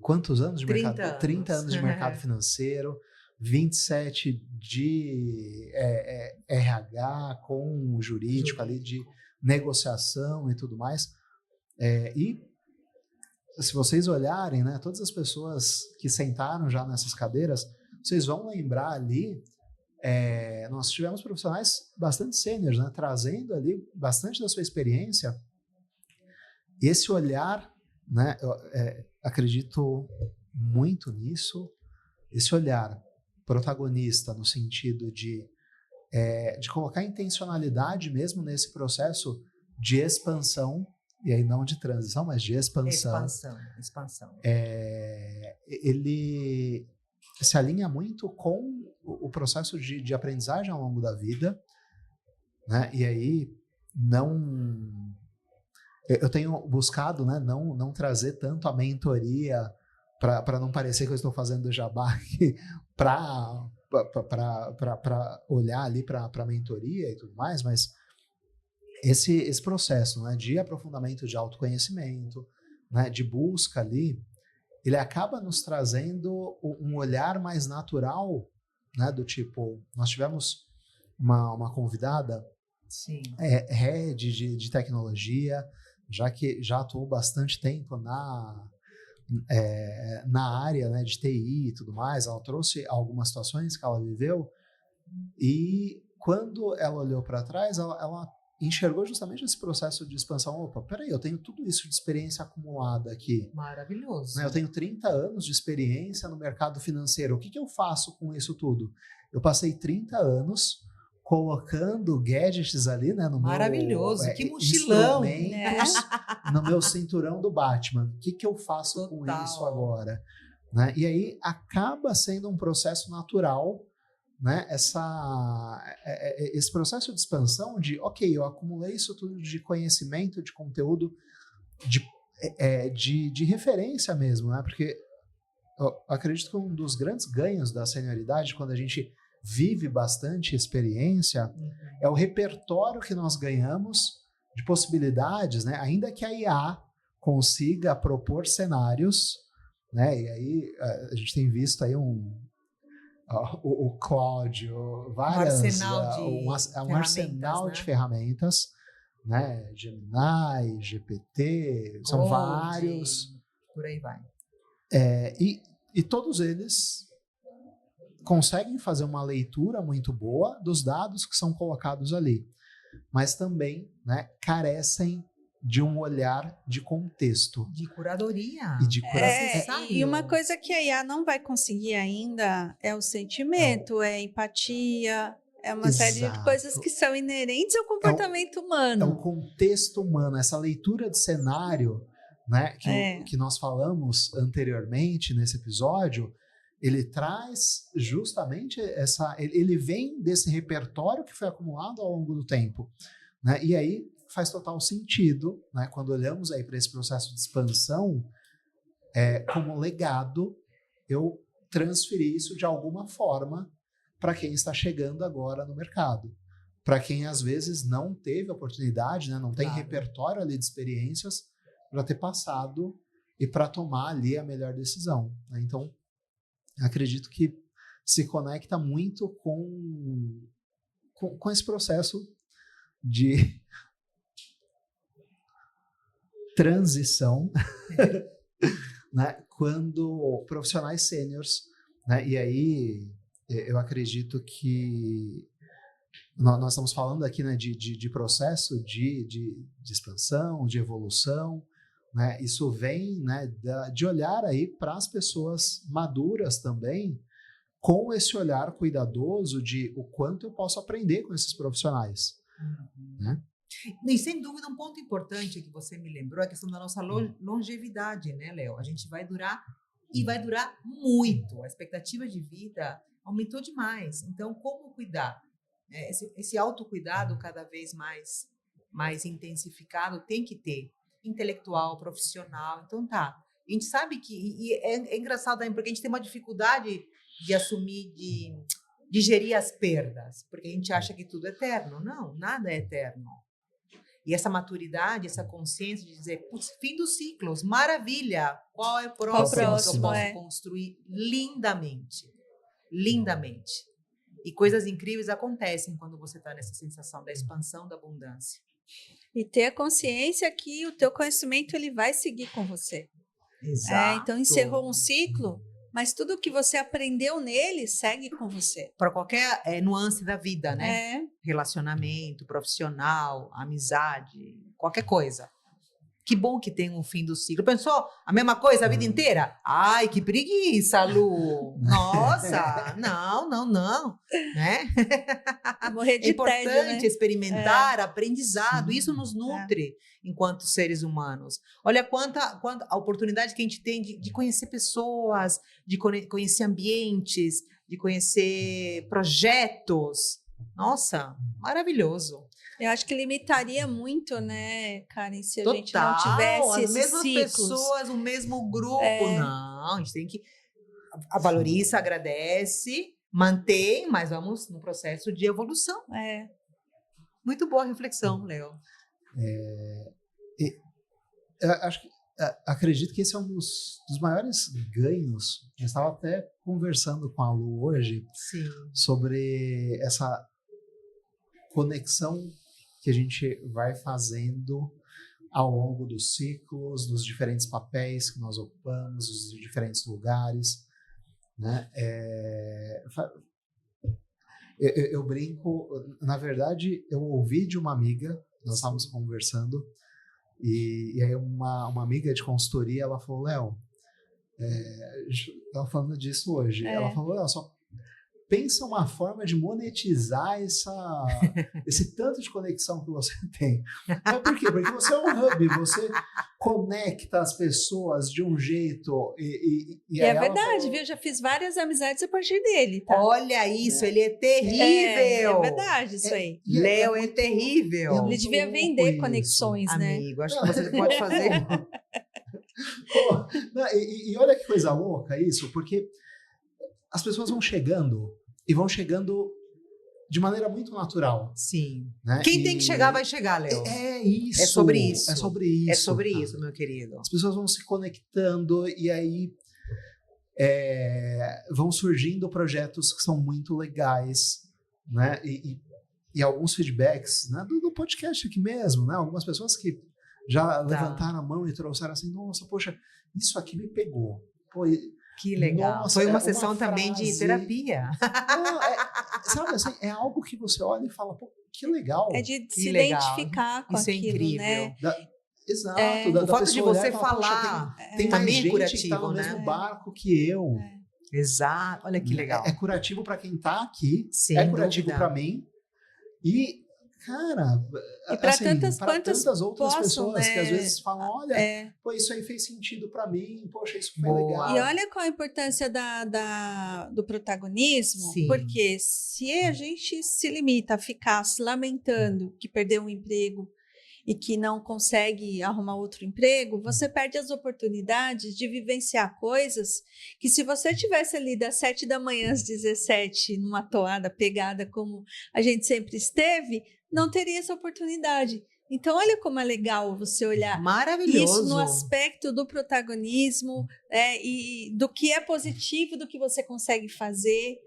quantos anos de mercado? 30 anos de mercado financeiro, 27 de RH com o jurídico ali, de negociação e tudo mais. E se vocês olharem, né, todas as pessoas que sentaram já nessas cadeiras, vocês vão lembrar ali, nós tivemos profissionais bastante sêniores, né, trazendo ali bastante da sua experiência. Esse olhar, né, eu acredito muito nisso, esse olhar protagonista no sentido de colocar intencionalidade mesmo nesse processo de expansão, e aí não de transição, mas de expansão. Expansão. Ele se alinha muito com o processo de aprendizagem ao longo da vida, né? E aí eu tenho buscado, né, não trazer tanto a mentoria para não parecer que eu estou fazendo jabá para para olhar ali para a mentoria e tudo mais, mas esse processo, né, de aprofundamento de autoconhecimento, né, de busca ali, ele acaba nos trazendo um olhar mais natural, né, do tipo, nós tivemos uma convidada, Sim. head de tecnologia, já atuou bastante tempo na área, né, de TI e tudo mais. Ela trouxe algumas situações que ela viveu e quando ela olhou para trás, ela enxergou justamente esse processo de expansão. Opa, peraí, eu tenho tudo isso de experiência acumulada aqui. Maravilhoso. Né? Eu tenho 30 anos de experiência no mercado financeiro. O que eu faço com isso tudo? Eu passei 30 anos colocando gadgets ali, né, no Maravilhoso, meu que mochilão, instrumentos, no meu cinturão do Batman. O que eu faço com isso agora? Né? E aí acaba sendo um processo natural, né, esse processo de expansão de, ok, eu acumulei isso tudo de conhecimento, de conteúdo, de referência mesmo, né? Porque eu acredito que um dos grandes ganhos da senioridade, quando a gente vive bastante experiência, é o repertório que nós ganhamos de possibilidades, né? Ainda que a IA consiga propor cenários, né? E aí a gente tem visto aí o Cláudio, um arsenal de ferramentas, né? Gemini, GPT, são vários. Por aí vai. E todos eles conseguem fazer uma leitura muito boa dos dados que são colocados ali, mas também, né, carecem de um olhar de contexto. De curadoria. E de curadoria. E uma coisa que a IA não vai conseguir ainda é o sentimento, é a empatia, é uma série de coisas que são inerentes ao comportamento humano. É o contexto humano, essa leitura de cenário, né, que nós falamos anteriormente nesse episódio, ele traz justamente ele vem desse repertório que foi acumulado ao longo do tempo, né? E aí faz total sentido, né, quando olhamos aí para esse processo de expansão, como legado, eu transferir isso de alguma forma para quem está chegando agora no mercado. Para quem às vezes não teve oportunidade, né, não tem repertório ali de experiências para ter passado e para tomar ali a melhor decisão, né? Então, acredito que se conecta muito com esse processo de transição, né? Quando profissionais sêniors, né? E aí eu acredito que nós estamos falando aqui, né, de processo de expansão, de evolução, né? Isso vem, né, de olhar aí para as pessoas maduras também, com esse olhar cuidadoso de o quanto eu posso aprender com esses profissionais. Né? E sem dúvida, um ponto importante que você me lembrou é a questão da nossa longevidade, né, Léo? A gente vai durar e vai durar muito. A expectativa de vida aumentou demais. Então, como cuidar? Esse autocuidado cada vez mais intensificado tem que ter. Intelectual, profissional. Então, tá. A gente sabe que... é engraçado também, porque a gente tem uma dificuldade de assumir, de gerir as perdas. Porque a gente acha que tudo é eterno. Não, nada é eterno. E essa maturidade, essa consciência de dizer, putz, fim dos ciclos, maravilha. Qual é o próximo que eu posso construir lindamente? Lindamente. E coisas incríveis acontecem quando você está nessa sensação da expansão, da abundância. E ter a consciência que o teu conhecimento ele vai seguir com você. Exato. Então, encerrou um ciclo, mas tudo que você aprendeu nele segue com você. Para qualquer nuance da vida, né? Relacionamento, profissional, amizade, qualquer coisa. Que bom que tem um fim do ciclo. Pensou a mesma coisa a vida inteira? Ai, que preguiça, Lu! Nossa, não. Né? Morrer de é importante tédio, né? experimentar, aprendizado. Isso nos nutre enquanto seres humanos. Olha quanta a oportunidade que a gente tem de conhecer pessoas, de conhecer ambientes, de conhecer projetos. Nossa, maravilhoso. Eu acho que limitaria muito, né, Karen, se a gente não tivesse as mesmas ciclos. Pessoas, o mesmo grupo. Não, a gente tem que valoriza, agradece, mantém, mas vamos no processo de evolução. É. Muito boa reflexão, Léo. Eu acredito que esse é um dos maiores ganhos. Eu estava até conversando com a Lu hoje Sim. sobre essa conexão que a gente vai fazendo ao longo dos ciclos, dos diferentes papéis que nós ocupamos, dos diferentes lugares, né? Eu brinco, na verdade, eu ouvi de uma amiga, nós estávamos conversando, e aí uma amiga de consultoria, ela falou, Léo, ela falando disso hoje, ela falou, Léo, só pensa uma forma de monetizar esse tanto de conexão que você tem. Mas por quê? Porque você é um hub, você conecta as pessoas de um jeito E é verdade, viu? Já fiz várias amizades a partir dele, tá? Olha isso, ele é terrível. É verdade isso aí. Léo é terrível. Ele devia vender conexões, né? Amigo, acho que você pode fazer. E olha que coisa louca isso, porque as pessoas vão chegando de maneira muito natural. Sim. Né? Quem tem que chegar, vai chegar, Léo. É isso. É sobre isso. É sobre isso. É sobre cara. isso, meu querido. As pessoas vão se conectando e aí vão surgindo projetos que são muito legais, né? E alguns feedbacks, né? do podcast aqui mesmo, né? Algumas pessoas que já levantaram a mão e trouxeram assim, nossa, poxa, isso aqui me pegou. Pô, que legal. Nossa, foi uma sessão também de terapia. Não, sabe assim, é algo que você olha e fala, pô, que legal. É de que se legal. identificar com isso aquilo, é incrível. né? Exato. O fato de você falar tem mais também gente curativo, que tá no né? mesmo barco que eu. Exato. Olha que legal. É curativo para quem tá aqui, Sem é curativo dúvida. para mim e cara, e para assim, tantas outras possam, pessoas né? que às vezes falam, olha, pô, isso aí fez sentido para mim, poxa, isso foi Boa. legal. E olha qual a importância do protagonismo, Sim. porque se a gente se limita a ficar se lamentando que perdeu um emprego e que não consegue arrumar outro emprego, você perde as oportunidades de vivenciar coisas que, se você tivesse ali das 7 da manhã às 17, numa toada pegada como a gente sempre esteve, não teria essa oportunidade. Então, olha como é legal você olhar Maravilhoso. isso no aspecto do protagonismo e do que é positivo, do que você consegue fazer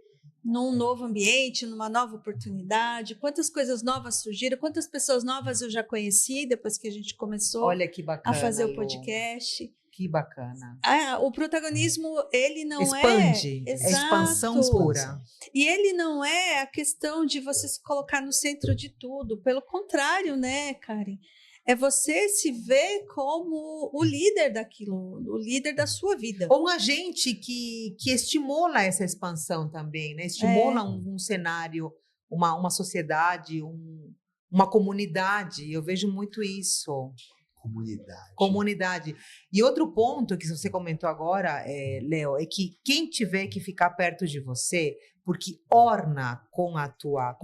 num novo ambiente, numa nova oportunidade. Quantas coisas novas surgiram, quantas pessoas novas eu já conheci depois que a gente começou Olha que bacana, a fazer Lu. o podcast. Que bacana. O protagonismo, ele não expande, é... é expansão Exato. pura. E ele não é a questão de você se colocar no centro de tudo. Pelo contrário, né, Karen? É você se ver como o líder daquilo, o líder da sua vida. Ou um agente que estimula essa expansão também, né? Estimula um cenário, uma sociedade, uma comunidade. Eu vejo muito isso. Comunidade. E outro ponto que você comentou agora, Léo, é que quem tiver que ficar perto de você, porque orna com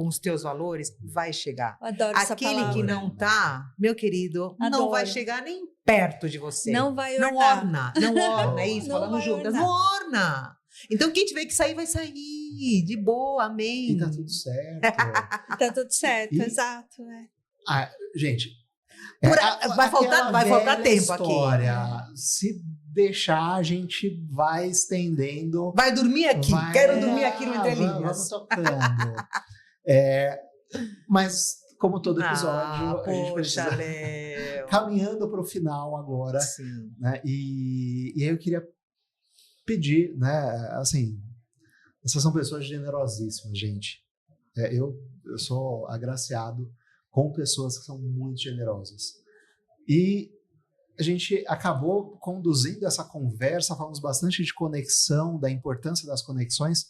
os teus valores, vai chegar. Eu adoro essa Aquele palavra. que não tá, meu querido, não Adoro. vai chegar nem perto de você. Não vai Não ornar. orna, é isso, Não falando vai juntas. ornar. Não orna. Então, quem tiver que sair, vai sair. De boa, amém. E tá tudo certo. Tá tudo certo, E- exato. Né? Gente, Vai faltar aquela tempo história, aqui. Se deixar, a gente vai estendendo. Vai dormir aqui. Quero dormir aqui no Vamos Entrelinhas. tocando. Mas, como todo episódio, a gente poxa, precisa Léo. caminhando para o final agora. Sim. Né? E aí eu queria pedir, né? Assim, essas são pessoas generosíssimas, gente. Eu sou agraciado com pessoas que são muito generosas. E a gente acabou conduzindo essa conversa, falamos bastante de conexão, da importância das conexões.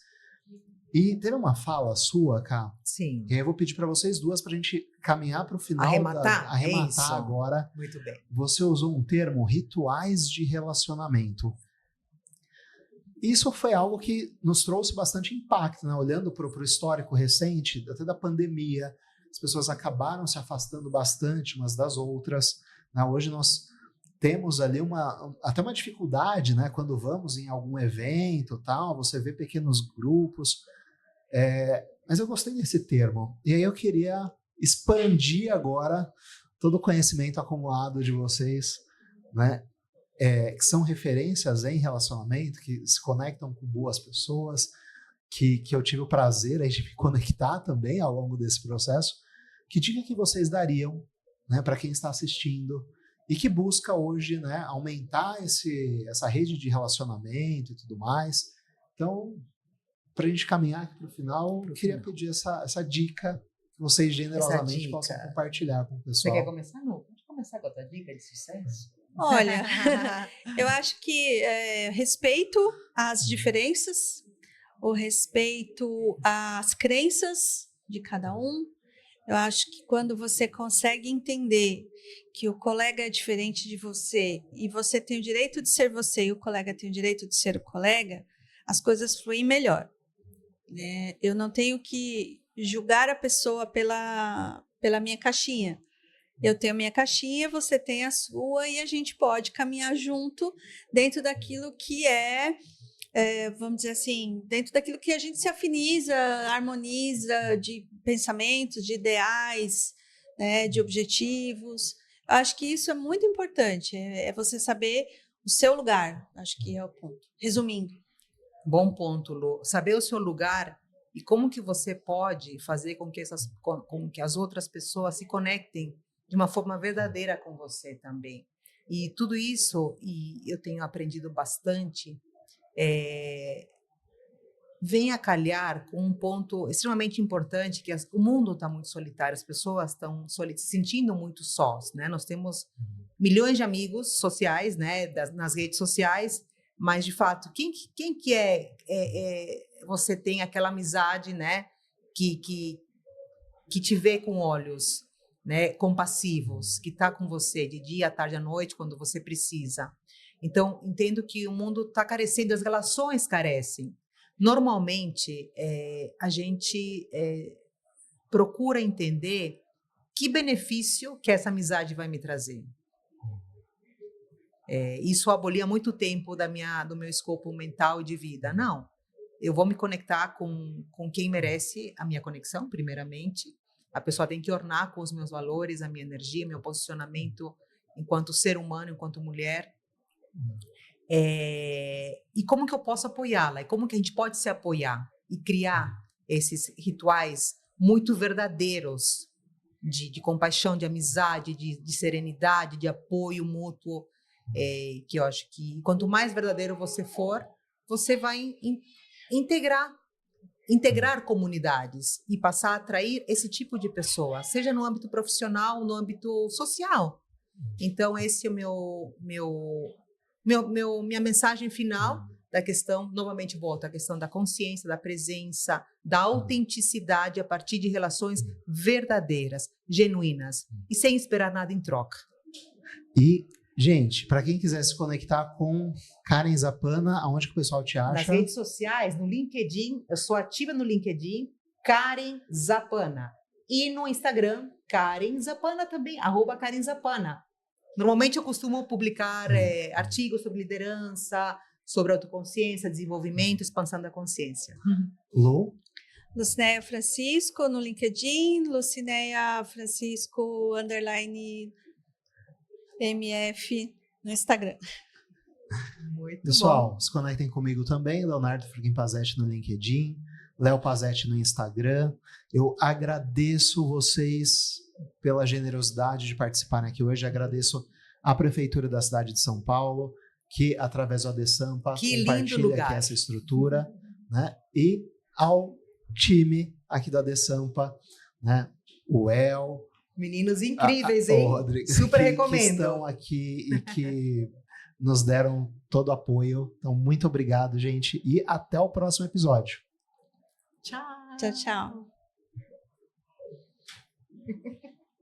E teve uma fala sua, Ká, Sim. e aí eu vou pedir para vocês duas para a gente caminhar para o final. Arrematar? É isso. Arrematar agora. Muito bem. Você usou um termo, rituais de relacionamento. Isso foi algo que nos trouxe bastante impacto, né? Olhando para o histórico recente, até da pandemia, as pessoas acabaram se afastando bastante umas das outras. Né? Hoje nós temos ali até uma dificuldade, né? Quando vamos em algum evento, tal, você vê pequenos grupos. Mas eu gostei desse termo. E aí eu queria expandir agora todo o conhecimento acumulado de vocês, né? Que são referências em relacionamento, que se conectam com boas pessoas, que eu tive o prazer aí de me conectar também ao longo desse processo. Que dica que vocês dariam, né, para quem está assistindo e que busca hoje, né, aumentar essa rede de relacionamento e tudo mais? Então, para a gente caminhar aqui para o final, eu queria pedir essa dica que vocês generosamente possam compartilhar com o pessoal. Você quer começar? Não, pode começar com a tua dica de sucesso. Olha, eu acho que respeito às diferenças, o respeito às crenças de cada um. Eu acho que quando você consegue entender que o colega é diferente de você e você tem o direito de ser você e o colega tem o direito de ser o colega, as coisas fluem melhor. Eu não tenho que julgar a pessoa pela minha caixinha. Eu tenho a minha caixinha, você tem a sua e a gente pode caminhar junto dentro daquilo que vamos dizer assim, dentro daquilo que a gente se afiniza, harmoniza de pensamentos, de ideais, né, de objetivos. Eu acho que isso é muito importante, é você saber o seu lugar, acho que é o ponto. Resumindo. Bom ponto, Lu. Saber o seu lugar e como que você pode fazer com que as outras pessoas se conectem de uma forma verdadeira com você também. E tudo isso, e eu tenho aprendido bastante, vem a calhar com um ponto extremamente importante, que o mundo está muito solitário, as pessoas estão se sentindo muito sós, né? Nós temos milhões de amigos sociais, né, nas redes sociais, mas de fato, quem que você tem aquela amizade, né, que te vê com olhos, né, compassivos, que está com você de dia, à tarde, à noite, quando você precisa. Então, entendo que o mundo está carecendo, as relações carecem. Normalmente, a gente procura entender que benefício que essa amizade vai me trazer. Isso abolia muito tempo do meu escopo mental e de vida. Não, eu vou me conectar com quem merece a minha conexão, primeiramente. A pessoa tem que ornar com os meus valores, a minha energia, meu posicionamento enquanto ser humano, enquanto mulher. E como que eu posso apoiá-la? E como que a gente pode se apoiar e criar esses rituais muito verdadeiros de compaixão, de amizade, de serenidade, de apoio mútuo, que eu acho que quanto mais verdadeiro você for, você vai integrar comunidades e passar a atrair esse tipo de pessoa, seja no âmbito profissional, no âmbito social. Então, esse é minha mensagem final da questão, novamente volto à questão da consciência, da presença, da autenticidade a partir de relações verdadeiras, genuínas e sem esperar nada em troca. E, gente, para quem quiser se conectar com Karen Zappana, aonde que o pessoal te acha? Nas redes sociais, no LinkedIn, eu sou ativa no LinkedIn, Karen Zappana. E no Instagram, Karen Zappana também, @Karen Zappana. Normalmente eu costumo publicar artigos sobre liderança, sobre autoconsciência, desenvolvimento, expansão da consciência. Lu? Lucinéia Francisco no LinkedIn, Lucinéia Francisco _MF no Instagram. Muito Pessoal, bom. se conectem comigo também, Leonardo Frigimpazetti no LinkedIn, Léo Pazetti no Instagram. Eu agradeço vocês pela generosidade de participarem aqui hoje. Agradeço à Prefeitura da cidade de São Paulo, que através do ADESAMPA compartilha aqui essa estrutura, né? E ao time aqui do ADESAMPA, né? O El, Meninos incríveis, hein? Rodrigo, Super que recomendo. estão aqui e que nos deram todo o apoio. Então, muito obrigado, gente, e até o próximo episódio. Tchau. Tchau, tchau.